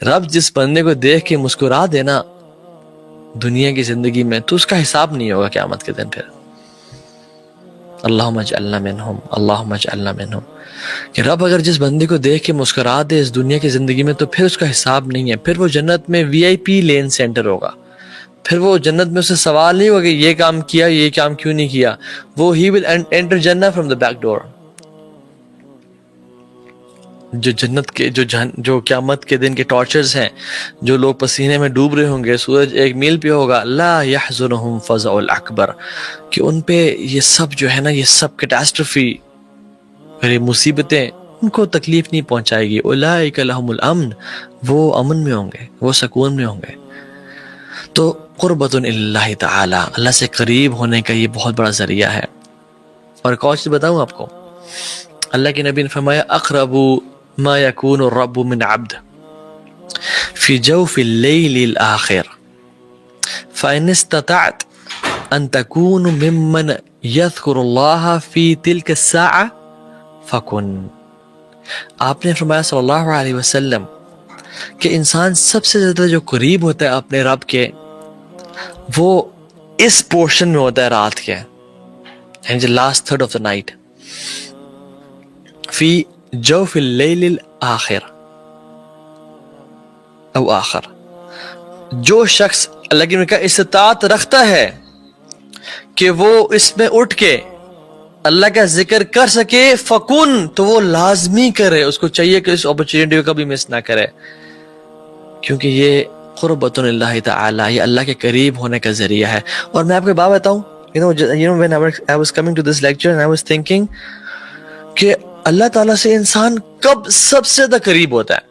رب جس بندے کو دیکھ کے مسکرا دینا دنیا کی زندگی میں تو اس کا حساب نہیں ہوگا قیامت کے دن پھر. اللہم اجعلنا منہم، اللہم اجعلنا منہم. کہ رب اگر جس بندے کو دیکھ کے مسکرا دے اس دنیا کی زندگی میں تو پھر اس کا حساب نہیں ہے، پھر وہ جنت میں وی آئی پی لین سینٹر ہوگا. پھر وہ جنت میں اسے سوال نہیں ہوگا کہ یہ کام کیا، یہ کام کیوں نہیں کیا. وہ ہی ول انٹر جنہ فرام دا بیک ڈور. جو جنت کے جو قیامت کے دن کے ٹارچرز ہیں، جو لوگ پسینے میں ڈوب رہے ہوں گے، سورج ایک میل پہ ہوگا، لا یحزنہم فزع الاکبر، کہ ان پہ یہ سب جو ہے نا، یہ سب کیٹاسٹرفی اور یہ مصیبتیں ان کو تکلیف نہیں پہنچائے گی. اولئک لہم الامن، وہ امن میں ہوں گے، وہ سکون میں ہوں گے. تو قربۃ اللہ تعالی، اللہ سے قریب ہونے کا یہ بہت بڑا ذریعہ ہے. اور ایک اور چیز بتاؤں آپ کو، اللہ کے نبی نے فرمایا اقرب ما یکون الرب من عبد فی جوف اللیل الآخر فإن استطعت ان تکون ممن یذکر اللہ فی تلک الساعة فکن. آپ نے فرمایا صلی اللہ علیہ وسلم کہ انسان سب سے زیادہ جو قریب ہوتا ہے اپنے رب کے، وہ اس پورشن میں ہوتا ہے رات کے، یعنی last third of the night. فی جوف اللیل الآخر او آخر، جو شخص اللہ کی کا استطاعت رکھتا ہے کہ وہ اس میں اٹھ کے اللہ کا ذکر کر سکے، فکن، تو وہ لازمی کرے. اس کو چاہیے کہ اس اپرچونٹی کو کبھی مس نہ کرے، کیونکہ یہ قربۃ اللہ تعالی، یہ اللہ کے قریب ہونے کا ذریعہ ہے. اور میں آپ کو بات بتاؤں، when I was coming to this lecture and I was thinking کہ اللہ تعالیٰ سے انسان کب سب سے زیادہ قریب ہوتا ہے،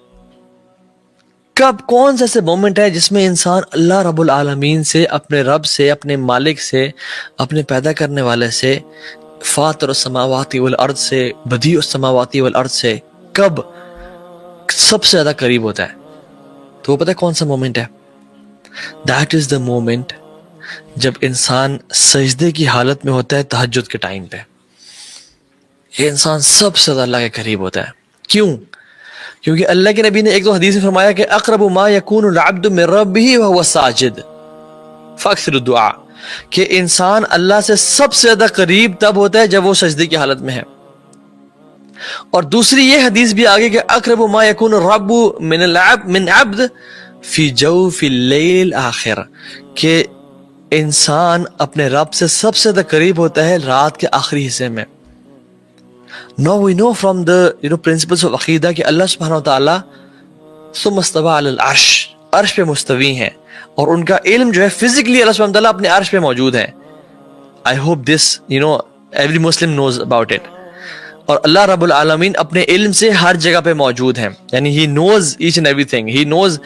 کب کون سے ایسے مومنٹ ہے جس میں انسان اللہ رب العالمین سے، اپنے رب سے، اپنے مالک سے، اپنے پیدا کرنے والے سے، فاطر السماوات والارض سے، بدیع السماوات والارض سے کب سب سے زیادہ قریب ہوتا ہے. تو وہ پتہ ہے کون سا مومنٹ ہے؟ دیٹ از دا مومنٹ جب انسان سجدے کی حالت میں ہوتا ہے تہجد کے ٹائم پہ. یہ انسان سب سے زیادہ اللہ کے قریب ہوتا ہے. کیوں؟ کیونکہ اللہ کے نبی نے ایک دو حدیث میں فرمایا کہ اقرب ما یکون العبد من ربہ وهو ساجد فاکثر الدعاء، کہ انسان اللہ سے سب سے زیادہ قریب تب ہوتا ہے جب وہ سجدے کی حالت میں ہے. اور دوسری یہ حدیث بھی آگے کہ اقرب ما یکون الرب من عبد فی جوف اللیل الآخر، کہ انسان اپنے رب سے سب سے زیادہ قریب ہوتا ہے رات کے آخری حصے میں. Now we know from the principles of عقیدہ کہ اللہ سبحانہ و تعالیٰ ثم استوى علی العرش، عرش پہ مستوی ہیں، اور ان کا علم جو ہے فزیکلی اللہ سبحانہ و تعالیٰ اپنے عرش پہ موجود ہے. I hope this every Muslim knows about it. اور اللہ رب العالمین اپنے علم سے ہر جگہ پہ موجود ہیں، یعنی he knows each and everything. He knows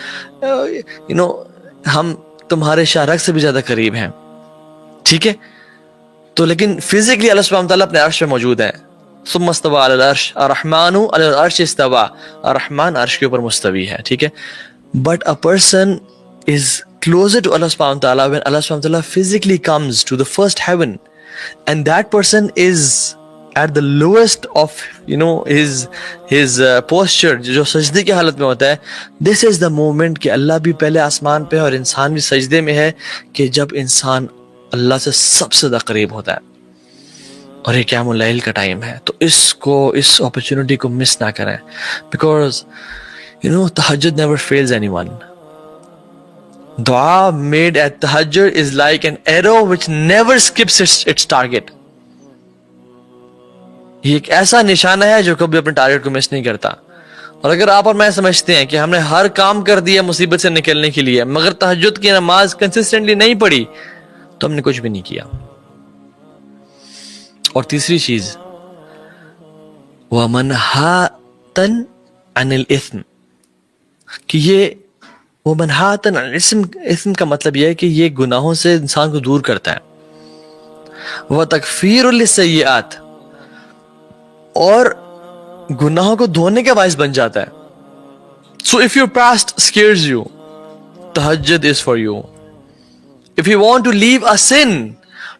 ہم تمہارے شارک سے بھی زیادہ قریب ہیں، ٹھیک ہے؟ تو لیکن فزیکلی اللہ سبحانہ و تعالیٰ اپنے عرش پہ موجود ہے. ثم استوى علی العرش، الرحمن علی العرش استوى، الرحمن عرش کے اوپر مستوی ہے، ٹھیک ہے؟ But a person is closer to Allah subhanahu wa ta'ala when Allah subhanahu wa ta'ala physically comes to the first heaven, and that person is at the lowest of his posture، جو سجدے کی حالت میں ہوتا ہے. This is the moment کہ اللہ بھی پہلے آسمان پہ اور انسان بھی سجدے میں ہے، کہ جب انسان اللہ سے سب سے زیادہ قریب ہوتا ہے. اور یہ قیام اللیل کا ٹائم ہے، تو اس اپرچونٹی کو مس نہ کریں، بیکاز تہجد never fails anyone. دعا made at tahajjud is like an arrow which never skips its target. یہ ایک ایسا نشانہ ہے جو کبھی اپنے ٹارگٹ کو مس نہیں کرتا. اور اگر آپ اور میں سمجھتے ہیں کہ ہم نے ہر کام کر دیا مصیبت سے نکلنے کے لیے، مگر تہجد کی نماز کنسسٹنٹلی نہیں پڑھی، تو ہم نے کچھ بھی نہیں کیا. اور تیسری چیز، وَمَنْهَاتًا عَنِ الْإِثْمِ، کہ یہ وَمَنْهَاتًا عَنِ الْإِثْمِ کا مطلب یہ ہے کہ یہ گناہوں سے انسان کو دور کرتا ہے. وَتَكْفِيرٌ لِلسَّيِّئَاتِ، اور گناہوں کو دھونے کا باعث بن جاتا ہے. So if your past scares you, tahajjud is for you. If you want to leave a sin,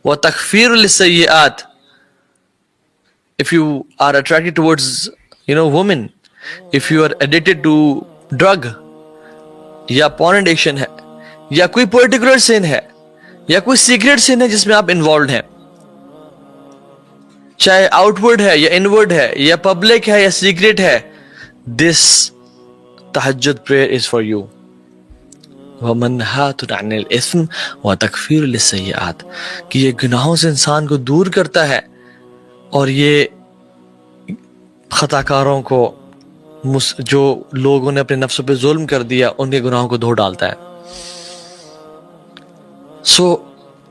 وَتَكْفِيرٌ لِلسَّيِّئَاتِ، if you are attracted towards women, if you are addicted to drug, یا پورن ایڈکشن ہے یا کوئی پرٹیکولر سن ہے یا کوئی secret سن ہے جس میں آپ انوالوڈ ہیں, چاہے آؤٹ ورڈ ہے یا انورڈ ہے یا پبلک ہے یا سیکریٹ ہے, دس تہجد پریئر از فار یو. وَمَنْهَاتٌ عَنِ الْإِثْمِ وَتَكْفِيرٌ لِلسَّيِّئَاتِ, کہ یہ گناہوں سے انسان کو دور کرتا ہے اور یہ خطا کاروں کو, جو لوگوں نے اپنے نفسوں پہ ظلم کر دیا, ان کے گناہوں کو دھو ڈالتا ہے. So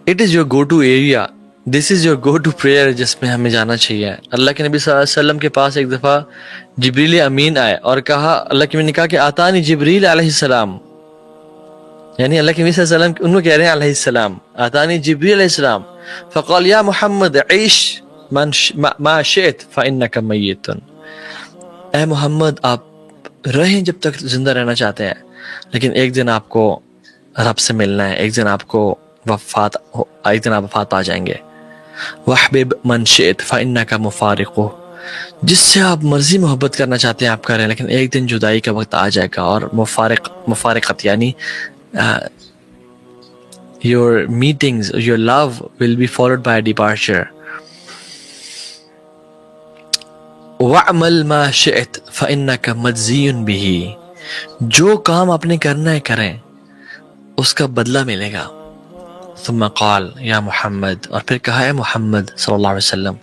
it is your go to area, this is your go to prayer جس میں ہمیں جانا چاہیے. اللہ کے نبی صلی اللہ علیہ وسلم کے پاس ایک دفعہ جبریل امین آئے اور کہا, اللہ کے نبی نے کہا کہ آتانی جبریل علیہ السلام, یعنی اللہ کے نبی صلی اللہ علیہ وسلم ان کو کہہ رہے ہیں علیہ السلام, آتانی جبریل علیہ السلام, فقال یا محمد عیش ما شئت فإنک میت, اے محمد آپ رہیں جب تک زندہ رہنا چاہتے ہیں, لیکن ایک دن آپ کو رب سے ملنا ہے, ایک دن آپ کو ایک دن آپ وفات پا جائیں گے. وحبب من شئت فإنک مفارقہ, جس سے آپ مرضی محبت کرنا چاہتے ہیں آپ کریں, لیکن ایک دن جدائی کا وقت آ جائے گا. اور مفارقت یعنی your meetings, your love will be followed by a departure. وَعْمَلْ مَا شِئْتَ فَإِنَّكَ مَجْزِيٌ بِهِ, جو کام آپ نے کرنا ہے کریں, اس کا بدلہ ملے گا. ثم قال یا محمد, اور پھر کہا ہے محمد صلی اللہ علیہ وسلم,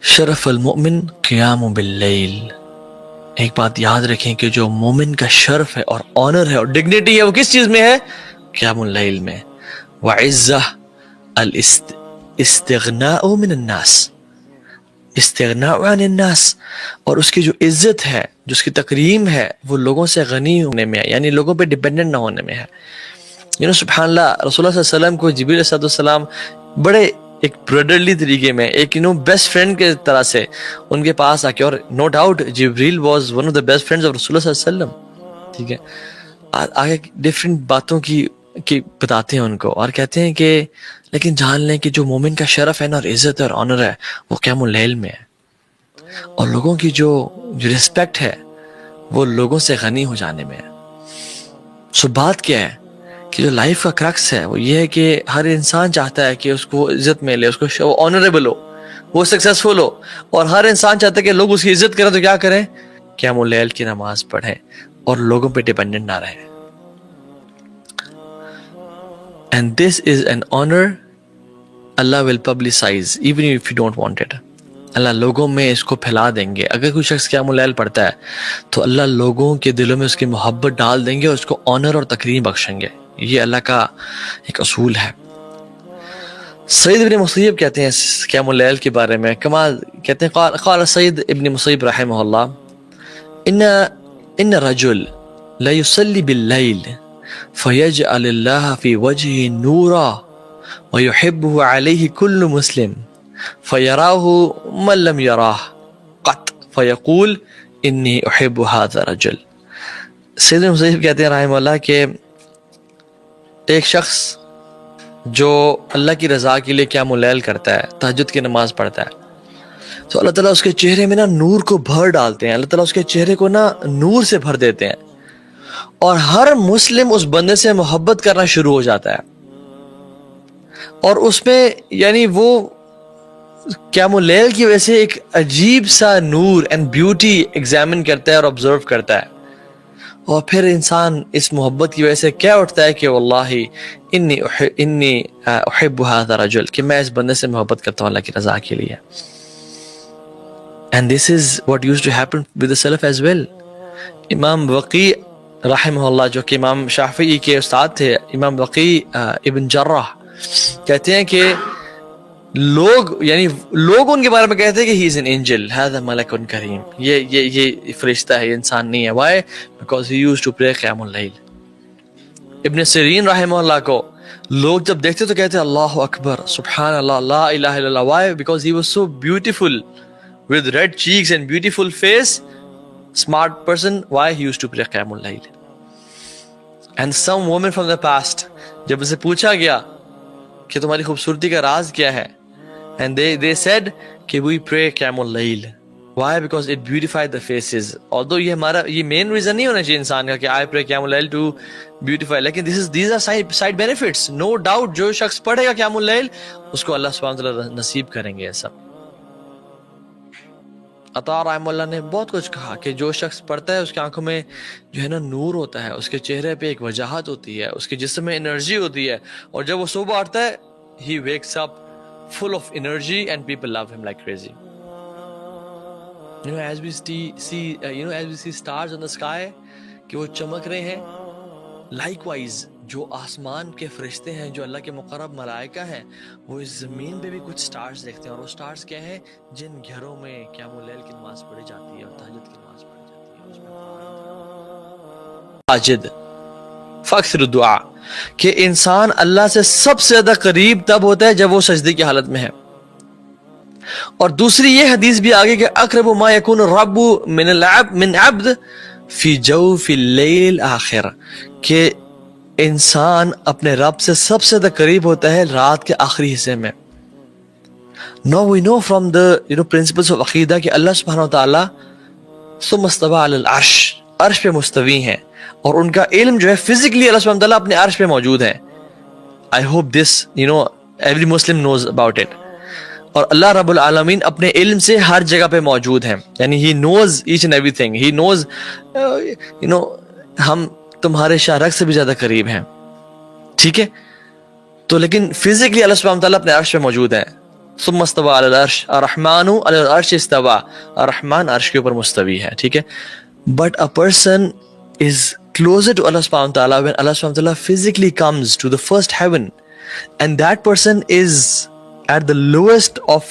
شرف المؤمن قیام باللیل, ایک بات یاد رکھیں کہ جو مومن کا شرف ہے اور آنر ہے اور ڈگنیٹی ہے وہ کس چیز میں ہے؟ قیام اللیل میں. وعزہ الاستغناء من الناس, استغناء عن الناس, اور اس کی جو عزت ہے, جو اس کی تکریم ہے, وہ لوگوں سے غنی ہونے میں ہے, یعنی لوگوں پہ ڈیپینڈنٹ نہ ہونے میں ہے. سبحان اللہ, رسول اللہ صلی اللہ علیہ وسلم کو جبریل علیہ السلام بڑے ایک برادرلی طریقے میں, ایک بیسٹ فرینڈ کے طرح سے ان کے پاس آ کے, اور نو ڈاؤٹ جبریل was one of the best friends of رسول اللہ صلی اللہ علیہ وسلم, ٹھیک ہے. آگے ڈفرینٹ باتوں کی بتاتے ہیں ان کو اور کہتے ہیں کہ لیکن جان لیں کہ جو مومن کا شرف ہے نا, اور عزت اور آنر ہے, وہ قیام اللیل میں ہے, اور لوگوں کی جو رسپیکٹ ہے وہ لوگوں سے غنی ہو جانے میں ہے. سو بات کیا ہے کہ جو لائف کا کرکس ہے وہ یہ ہے کہ ہر انسان چاہتا ہے کہ اس کو عزت ملے, اس کو آنریبل ہو, وہ سکسیسفل ہو, اور ہر انسان چاہتا ہے کہ لوگ اس کی عزت کریں. تو کیا کریں؟ قیام اللیل کی نماز پڑھیں اور لوگوں پہ ڈیپینڈنٹ نہ رہیں. And this is an honor Allah will publicize even if you don't want it. اللہ لوگوں میں اس کو پھیلا دیں گے. اگر کوئی شخص قیام اللیل پڑھتا ہے تو اللہ لوگوں کے دلوں میں اس کی محبت ڈال دیں گے اور اس کو آنر اور تکریم بخشیں گے. یہ اللہ کا ایک اصول ہے. سعید ابن مسیب کہتے ہیں قیام اللیل کے بارے میں, کمال کہتے ہیں, قال سعید ابن مسیب رحمہ اللہ, ان رجل لا يصلي باللیل فيجعل الله في وجهه نورا ويحبه عليه كل مسلم فيراه من لم يراه قط فيقول إني أحب هذا الرجل. سید مسیب کہتے ہیں رحمہ اللہ کہ ایک شخص جو اللہ کی رضا کے لیے قیام اللیل کرتا ہے, تہجد کی نماز پڑھتا ہے, تو اللہ تعالیٰ اس کے چہرے میں نا نور کو بھر ڈالتے ہیں. اللہ تعالیٰ اس کے چہرے کو نا نور سے بھر دیتے ہیں, اور ہر مسلم اس بندے سے محبت کرنا شروع ہو جاتا ہے. اور اس میں یعنی وہ قیام اللیل کی وجہ سے ایک عجیب سا نور اینڈ بیوٹی ایگزامن کرتا ہے اور آبزرو کرتا ہے, اور پھر انسان اس محبت کی وجہ سے کیا اٹھتا ہے کہ واللہ انی احب هذا الرجل, کہ میں اس بندے سے محبت کرتا ہوں اللہ کی رضا کے لیے. And this is what used to happen with the Salaf as well. امام وقی رحمہ اللہ, جو کہ امام شافعی کے استاد تھے, امام وقی ابن جرح کہتے ہیں کہ لوگ ان کے بارے میں کہتے ہیں کہ he is an angel, هذا ملک کریم, یہ فرشتہ ہے, یہ انسان نہیں ہے. Why? Because he used to pray قیام اللیل. ابن سیرین رحمہ اللہ کو لوگ جب دیکھتے تو کہتے ہیں اللہ اکبر, سبحان اللہ, لا الہ الا اللہ. Why? Because he was so beautiful with red cheeks and beautiful face, smart person. Why? He used to pray قیام اللیل. And some woman from the past, جب اسے پوچھا گیا کہ تمہاری خوبصورتی کا راز کیا ہے, and they said کہ we pray قیام اللیل, Why? Because it beautified the faces. Although یہ main reason نہیں ہونا چاہیے انسان کا کہ I pray قیام اللیل to beautify, لیکن these are side benefits. No doubt جو شخص پڑھے گا قیام اللیل اس کو اللہ سبحانہ وتعالیٰ نصیب کریں گے یہ سب. عطا رحمہ اللہ نے بہت کچھ کہا کہ جو شخص پڑھتا ہے اس کی آنکھوں میں جو ہے نا نور ہوتا ہے, اس کے چہرے پہ ایک وجاہت ہوتی ہے, اس کے جسم میں انرجی ہوتی ہے, اور جب وہ صبح اٹھتا ہے he wakes up full of energy and people love him like crazy. As we see stars in the sky کہ وہ چمک رہے ہیں, likewise جو آسمان کے فرشتے ہیں, جو اللہ کے مقرب ملائکہ ہیں, وہ اس زمین پہ بھی کچھ سٹارز دیکھتے ہیں, اور وہ سٹارز کیا ہیں؟ جن گھروں میں قیام اللیل کی نماز پڑھی جاتی ہے اور تہجد کی نماز پڑھی جاتی ہے, اس میں ساجد فاکثر الدعاء, کہ انسان اللہ سے سب سے زیادہ قریب تب ہوتا ہے جب وہ سجدے کی حالت میں ہے. اور دوسری یہ حدیث بھی آگے کہ اقرب ما یکون الرب من عبد فی جوف اللیل آخر, کہ انسان اپنے رب سے سب سے زیادہ قریب ہوتا ہے رات کے آخری حصے میں. Now we know from the principles of عقیدہ کہ اللہ سبحانہ وتعالی ثم استوى علی العرش, عرش پہ مستوی ہیں, اور ان کا علم جو ہے فزیکلی اللہ سبحانہ وتعالی اپنے عرش پہ موجود ہے. I hope this every Muslim knows about it. اور اللہ رب العالمین اپنے علم سے ہر جگہ پہ موجود ہیں, یعنی he knows each and everything. He knows ہم تمہارے شارک سے بھی زیادہ قریب ہیں, ٹھیک ہے, تو لیکن فزیکلی اللہ سبحانہ وتعالیٰ اپنے عرش پہ موجود ہے. ثم استوى علی العرش الرحمن علی العرش استوى, الرحمن عرش کے اوپر مستوی ہے, ٹھیک ہے. But a person is closer to Allah subhanahu wa ta'ala when Allah subhanahu wa ta'ala physically comes to the first heaven, and that person is at the lowest of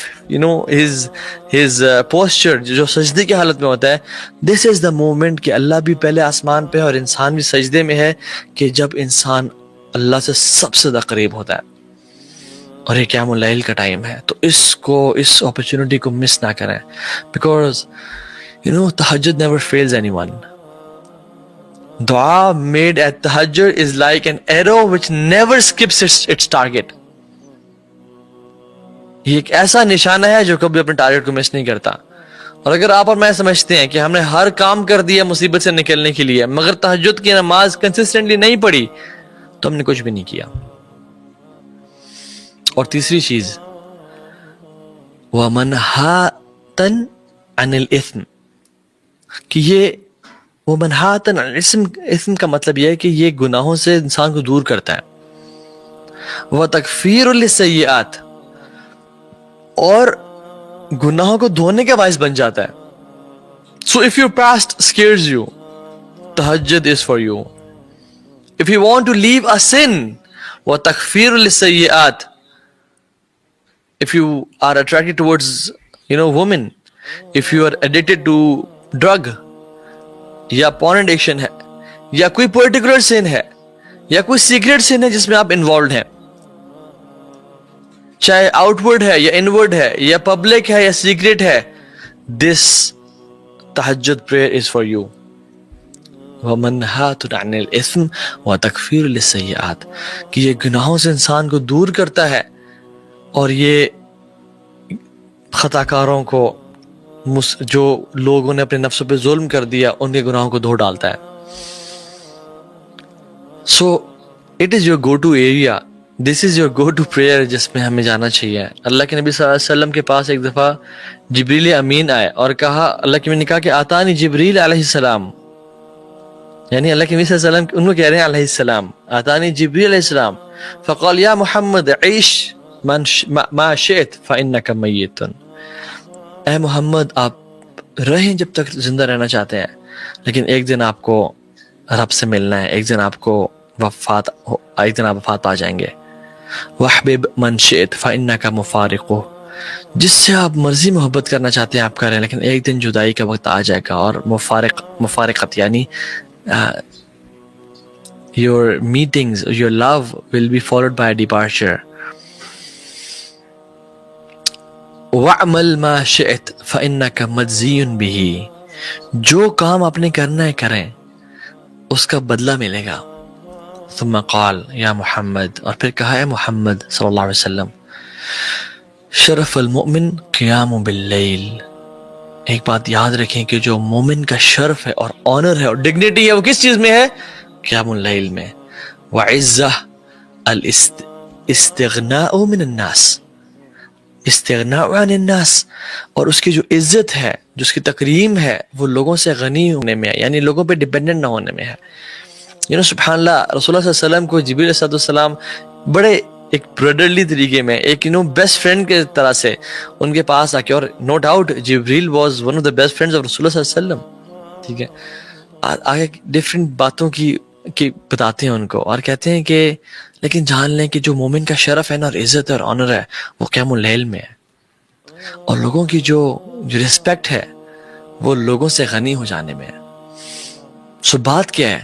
his posture, جو سجدے کی حالت میں ہوتا ہے. This is the moment کہ اللہ بھی پہلے آسمان پہ ہے اور انسان بھی سجدے میں ہے, کہ جب انسان اللہ سے سب سے زیادہ قریب ہوتا ہے, اور یہ قیام اللیل کا ٹائم ہے. تو اس اپرچونٹی کو مس نہ کریں, because tahajjud never fails anyone. دعا made at tahajjud is like an arrow which never skips its target. یہ ایک ایسا نشانہ ہے جو کبھی اپنے ٹارگٹ کو مس نہیں کرتا. اور اگر آپ اور میں سمجھتے ہیں کہ ہم نے ہر کام کر دیا مصیبت سے نکلنے کے لیے, مگر تہجد کی نماز کنسسٹنٹلی نہیں پڑھی, تو ہم نے کچھ بھی نہیں کیا. اور تیسری چیز وَمَنْهَاتًا عَنِ الْإِثْمِ, کہ یہ وَمَنْهَاتًا عَنِ الْإِثْمِ کا مطلب یہ ہے کہ یہ گناہوں سے انسان کو دور کرتا ہے. وَتَكْفِيرٌ لِلسَّيِّئَاتِ, اور گناہوں کو دھونے کا باعث بن جاتا ہے. So if your past scares you, tahajjud is for you. If you want to leave a sin, وَتَكْفِيرٌ لِلسَّيِّئَاتِ, if you are attracted towards women, if you are addicted to drug, یا porn addiction ہے, یا کوئی particular sin ہے, یا کوئی secret sin ہے جس میں آپ involved ہیں, چاہے آؤٹ ورڈ ہے یا انورڈ ہے یا پبلک ہے یا سیکریٹ ہے, دس تہجد پریئر از فار یو. وَمَنْهَاتٌ عَنِ الْإِثْمِ وَتَكْفِيرٌ لِلسَّيِّئَاتِ, کہ یہ گناہوں سے انسان کو دور کرتا ہے, اور یہ خطا کاروں کو, جو لوگوں نے اپنے نفسوں پہ ظلم کر دیا, ان کے گناہوں کو دھو ڈالتا ہے. So it is your go-to area. This is your go-to prayer جس میں ہمیں جانا چاہیے. اللہ کے نبی صلی اللہ علیہ وسلم کے پاس ایک دفعہ جبریل امین آئے اور کہا, اللہ کے نبی نے کہا کہ آتانی جبریل علیہ السلام, یعنی اللہ کے نبی صلی اللہ علیہ وسلم ان کو کہہ رہے ہیں علیہ السلام, آتانی جبریل علیہ السلام, فقال یا محمد عیش ما شئت فإنک میت, اے محمد آپ رہیں جب تک زندہ رہنا چاہتے ہیں, لیکن ایک دن آپ کو رب سے ملنا ہے, ایک دن آپ وفات پا جائیں گے. وَحْبِبْ مَنْ شِئْتَ فَإِنَّكَ مُفَارِقُهُ, جس سے آپ مرضی محبت کرنا چاہتے ہیں آپ کریں, لیکن ایک دن جدائی کا وقت آ جائے گا. اور مفارقت یعنی your meetings, your love will be followed by a departure. وَعْمَلْ مَا شِئْتَ فَإِنَّكَ مَجْزِيٌ بِهِ, جو کام آپ نے کرنا ہے کریں, اس کا بدلہ ملے گا. ثم قال یا محمد, اور پھر کہا ہے محمد صلی اللہ علیہ وسلم, شرف المؤمن قیام باللیل, ایک بات یاد رکھیں کہ جو مومن کا شرف ہے اور آنر ہے اور ڈگنیٹی ہے وہ کس چیز میں ہے؟ قیام اللیل میں. وعزہ الاستغناء من الناس، استغناء عن الناس، اور اس کی جو عزت ہے، جو اس کی تکریم ہے، وہ لوگوں سے غنی ہونے میں ہے، یعنی لوگوں پہ ڈیپینڈنٹ نہ ہونے میں ہے. سبحان اللہ، رسول اللہ صلی اللہ علیہ وسلم کو جبریل علیہ السلام بڑے ایک برادرلی طریقے میں، ایک بیسٹ فرینڈ کے طرح سے ان کے پاس آ کے، اور نو ڈاؤٹ جبریل was one of the best friends of رسول اللہ صلی اللہ علیہ وسلم. ٹھیک ہے، آگے ڈفرینٹ باتوں کی بتاتے ہیں ان کو، اور کہتے ہیں کہ لیکن جان لیں کہ جو مومن کا شرف ہے نا، اور عزت اور آنر ہے، وہ قیام اللیل میں ہے، اور لوگوں کی جو رسپیکٹ ہے وہ لوگوں سے غنی ہو جانے میں ہے. سو بات کیا ہے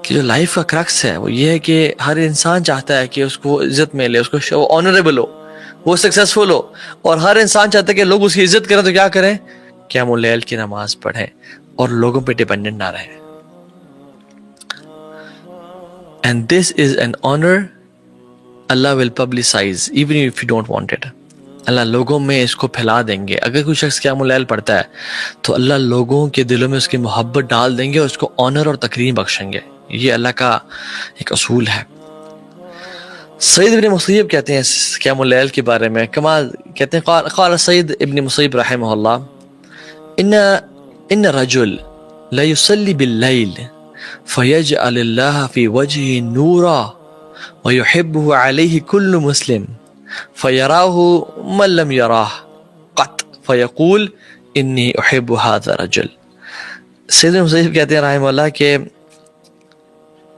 کہ جو لائف کا کرکس ہے وہ یہ ہے کہ ہر انسان چاہتا ہے کہ اس کو عزت ملے، اس کو وہ آنریبل ہو، وہ سکسیسفل ہو، اور ہر انسان چاہتا ہے کہ لوگ اس کی عزت کریں. تو کیا کریں؟ قیام اللیل کی نماز پڑھیں اور لوگوں پہ ڈیپینڈنٹ نہ رہیں. And this is an honor Allah will publicize even if you don't want it. اللہ لوگوں میں اس کو پھیلا دیں گے. اگر کوئی شخص قیام اللیل پڑھتا ہے تو اللہ لوگوں کے دلوں میں اس کی محبت ڈال دیں گے اور اس کو آنر اور تکریم بخشیں گے. یہ اللہ کا ایک اصول ہے. سعید ابن مسیب کہتے ہیں قیام اللیل کے بارے میں کمال، کہتے ہیں قال سعید ابن مسیب رحمہ اللہ ان رجل لا يصلي باللیل فيجعل الله في وجهه نورا ويحبه عليه كل مسلم فيراه من لم يراه قط فيقول إني أحب هذا الرجل. سید مسیب کہتے ہیں رحمہ اللہ کہ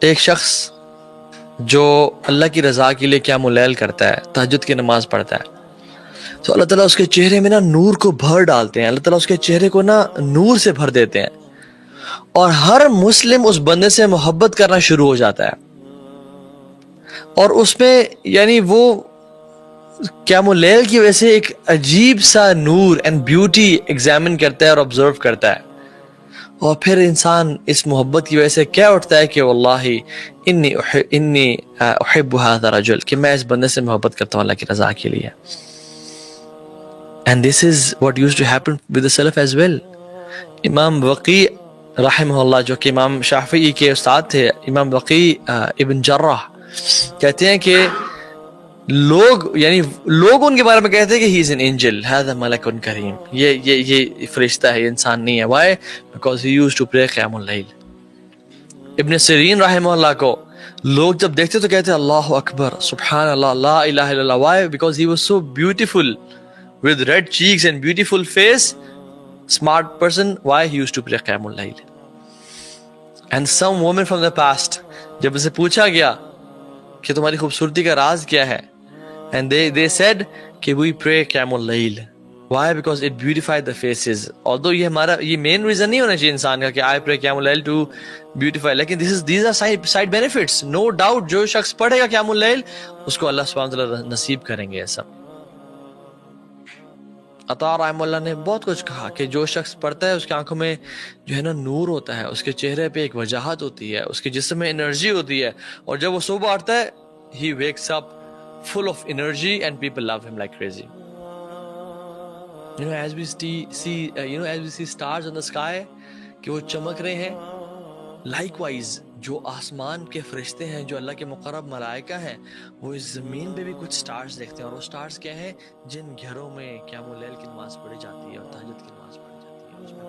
ایک شخص جو اللہ کی رضا کے لیے قیام اللیل کرتا ہے، تہجد کی نماز پڑھتا ہے، تو اللہ تعالیٰ اس کے چہرے میں نا نور کو بھر ڈالتے ہیں. اللہ تعالیٰ اس کے چہرے کو نا نور سے بھر دیتے ہیں، اور ہر مسلم اس بندے سے محبت کرنا شروع ہو جاتا ہے. اور اس میں یعنی وہ قیام اللیل کی وجہ سے ایک عجیب سا نور اینڈ بیوٹی ایگزامن کرتا ہے اور آبزرو کرتا ہے، اور پھر انسان اس محبت کی وجہ سے کیا اٹھتا ہے کہ واللہ انی احب هذا الرجل، کہ میں اس بندے سے محبت کرتا ہوں اللہ کی رضا کے لیے. And this is what used to happen with the Salaf as well. امام وقی رحمہ اللہ جو کہ امام شافعی کے استاد تھے، امام وقی ابن جرح کہتے ہیں کہ لوگ ان کے بارے میں کہتے ہیں کہ he is an angel، هذا ملک کریم، یہ فرشتہ ہے، یہ انسان نہیں ہے. Why? Because he used to pray قیام اللیل. ابن سیرین رحمہ اللہ کو لوگ جب دیکھتے تو کہتے ہیں اللہ اکبر، سبحان اللہ، لا الہ الا اللہ. Why? Because he was so beautiful with red cheeks and beautiful face, smart person. Why? He used to pray قیام اللیل. And some woman from the past، جب اسے پوچھا گیا کہ تمہاری خوبصورتی کا راز کیا ہے، and they said کہ we pray قیام اللیل. Why? Because it beautified the faces. Although یہ main reason نہیں ہونا چاہیے انسان کا کہ I pray قیام اللیل to beautify، لیکن these are side benefits. No doubt جو شخص پڑھے گا قیام اللیل اس کو اللہ سبحانہ وتعالیٰ نصیب کریں گے. ایسا عطا رحمہ اللہ نے بہت کچھ کہا کہ جو شخص پڑھتا ہے اس کی آنکھوں میں جو ہے نا نور ہوتا ہے، اس کے چہرے پہ ایک وجاہت ہوتی ہے، اس کے جسم میں انرجی ہوتی ہے، اور جب وہ صبح اٹھتا ہے he wakes up full of energy and people love him like crazy. As we see stars in the sky کہ وہ چمک رہے ہیں، likewise جو آسمان کے فرشتے ہیں، جو اللہ کے مقرب ملائکہ ہیں، وہ اس زمین پہ بھی کچھ سٹارز دیکھتے ہیں. اور وہ سٹارز کیا ہیں؟ جن گھروں میں قیام اللیل کی نماز پڑھی جاتی ہے اور تہجد کی نماز پڑھی جاتی ہے، اس میں